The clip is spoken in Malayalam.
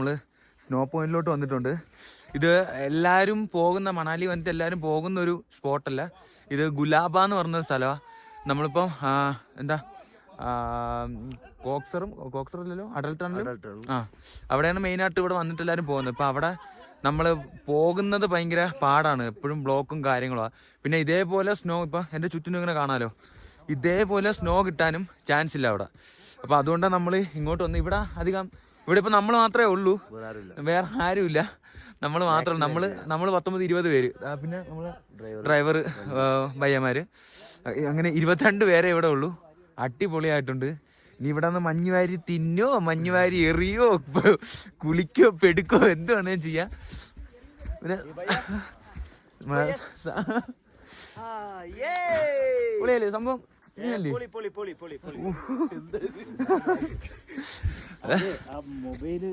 നമ്മൾ സ്നോ പോയിന്റിലോട്ട് വന്നിട്ടുണ്ട്. ഇത് എല്ലാവരും പോകുന്ന, മണാലി വന്നിട്ട് എല്ലാവരും പോകുന്ന ഒരു സ്പോട്ടല്ല. ഇത് ഗുലാബ എന്ന് പറഞ്ഞൊരു സ്ഥലമാണ്. നമ്മളിപ്പം എന്താ കോക്സറില്ലല്ലോ, അടൽ ടണലും അവിടെയാണ് മെയിനായിട്ട് ഇവിടെ വന്നിട്ട് എല്ലാവരും പോകുന്നത്. ഇപ്പം അവിടെ നമ്മൾ പോകുന്നത് ഭയങ്കര പാടാണ്, എപ്പോഴും ബ്ലോക്കും കാര്യങ്ങളുമാണ്. പിന്നെ ഇതേപോലെ സ്നോ ഇപ്പം എൻ്റെ ചുറ്റിനും ഇങ്ങനെ കാണാമല്ലോ, ഇതേപോലെ സ്നോ കിട്ടാനും ചാൻസ് ഇല്ല അവിടെ. അപ്പം അതുകൊണ്ടാണ് നമ്മൾ ഇങ്ങോട്ട് വന്ന്. ഇവിടെ ഇപ്പം നമ്മൾ മാത്രമേ ഉള്ളൂ, വേറെ ആരുമില്ല, നമ്മൾ മാത്രമല്ല. നമ്മൾ 19-20 പേര്, പിന്നെ നമ്മൾ ഡ്രൈവർ പയ്യന്മാര്, അങ്ങനെ 22 പേരെ ഇവിടെ ഉള്ളൂ. അടിപൊളിയായിട്ടുണ്ട്. ഇനി ഇവിടെ നിന്ന് മഞ്ഞുവാരി തിന്നോ, മഞ്ഞുവാരി എറിയോ, കുളിക്കോ പെടുക്കോ എന്ത് വേണേലും ചെയ്യാം. പിന്നെ പൊളിയല്ലേ സംഭവം? മൊബൈല്